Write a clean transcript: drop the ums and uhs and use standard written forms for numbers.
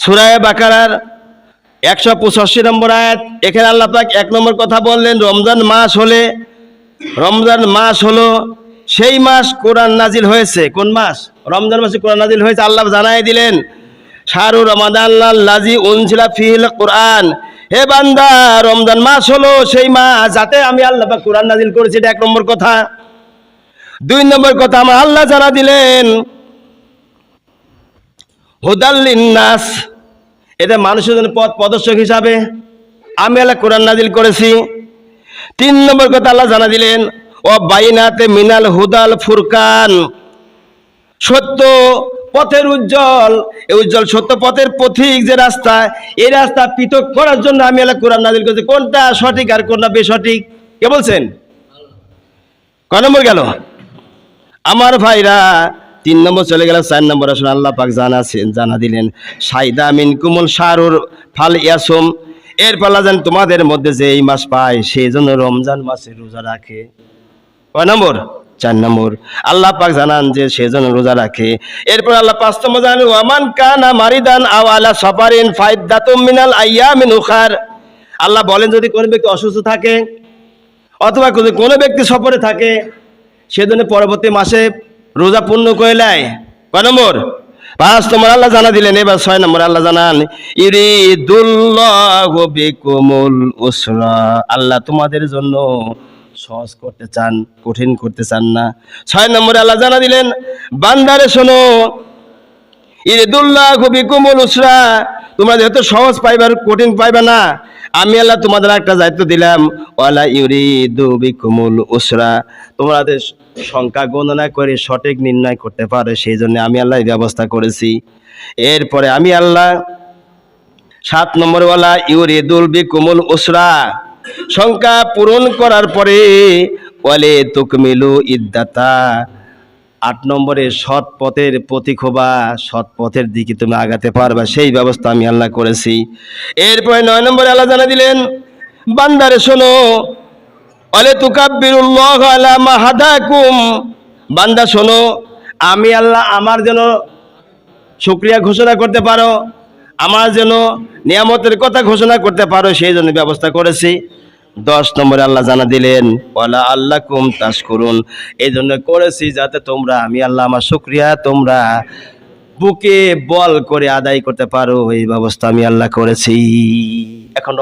সূরা বাকারার 185 নম্বর আয়াত। এখানে আল্লাহ পাক 1 নম্বর কথা বললেন, রমজান মাস হলো সেই মাস কোরআন নাজিল হয়েছে। কোন মাস? রমজান মাসে কোরআন নাজিল হয়েছে। আল্লাহ জানাই দিলেন, শাহরু রমাদানাল্লাযী উনজিলা ফীহিল কোরআন, হে বান্দা, রমজান মাস হলো সেই মাস যাতে আমি আল্লাহ পাক কোরআন নাজিল করেছি। এটা 1 নম্বর কথা। 2 নম্বর কথা, আমার আল্লাহ জানা দিলেন হুদাল লিন্নাস, এটা মানুষের জন্য পথ প্রদর্শক হিসাবে আমি আল্লাহ কোরআন নাজিল করেছি। 3 নম্বর কথা আল্লাহ জানা দিলেন ও বাইনাতে মিনাল হুদাল ফুরকান, সত্য পথের উজ্জ্বল, এই উজ্জ্বল সত্য পথের পথিক যে রাস্তা, এই রাস্তা পৃথক করার জন্য আমি আল্লাহ কোরআন নাজিল করেছি। কোনটা সঠিক আর কোনটা বেসঠিক কে বলছেন? কয় নম্বর গেল আমার ভাইরা? 3 নম্বর চলে গেল। 4 নম্বর আসলে আল্লাহ পাক জানা দিলেন সাইদা মিনকুমুল শাহরুর ফাল ইয়াসুম, এর পাল্লা জান তোমাদের মধ্যে যে এই মাস পায় সেই জন্য রমজান মাসে রোজা রাখে। কয় নম্বর? 4 নম্বর আল্লাহ পাক জানান যে সেজন্য রোজা রাখে। এরপর আল্লাহ 5 নম্বর জানান ওয়ামান কানা মারিদান আও আলা সাফারিন ফাইদ্দাতুম মিনাল আইয়ামিন উখার। আল্লাহ বলেন যদি কোনো ব্যক্তি অসুস্থ থাকে অথবা কোনো ব্যক্তি সফরে থাকে, সেজন্য পরবর্তী মাসে রোজা পূর্ণ করে নেয়। কয় নম্বর? 5 নম্বর আল্লাহ জানা দিলেন। এবার 6 নম্বর আল্লাহ জানান ইরিদুল্লাহু বিকুমুল উসরা, আল্লাহ তোমাদের জন্য সহজ করতে চান, কঠিন করতে চান না। 6 নম্বরে আল্লাহ জানা দিলেন বান্দারে শোনো, ইরিদুল্লাহু বিকুমুল উসরা, তোমরা যেহেতু সহজ পাইবার কঠিন পাইবা না, আমি আল্লাহ তোমাদের একটা দায়িত্ব দিলাম, ওয়ালা ইউরিদু বিকুমুল উসরা, তোমাদের সংখ্যা গণনা করে সঠিক নির্ণয় করতে পারে সেই জন্য আমি আল্লাহ ব্যবস্থা করেছি। এরপরে আমি আল্লাহ 7 নম্বর ওয়ালা ইউরিদুল বিকুমুল উসরা, সংখ্যা পূরণ করার পরে ওয়ালে তুকমিলু ইদ্দাতা, 8 নম্বরে সৎ পথের প্রতীক হবা, সৎ পথের দিকে তুমি আগাতে পারবা সেই ব্যবস্থা আমি আল্লাহ করেছি। এরপরে 9 নম্বরে আল্লাহ জানা দিলেন বান্দারে শোনো, ওয়ালে তুকাব্বিরুল্লাহ আলা মা হাদাকুম, বান্দা শোনো, আমি আল্লাহ আমার জন্য শুকরিয়া ঘোষণা করতে পারো, আমার জন্য নিয়ামতের কথা ঘোষণা করতে পারো সেই জন্য ব্যবস্থা করেছি। 10 নম্বরে আল্লাহ জানা দিলেন ওয়ালা আল্লাকুম তাশকুরুন, এই জন্য করেছি যাতে তোমরা আমি আল্লাহ আমার শুকরিয়া তোমরা বুকে বল করে আদায় করতে পারো, এই ব্যবস্থা আমি আল্লাহ করেছি। এখন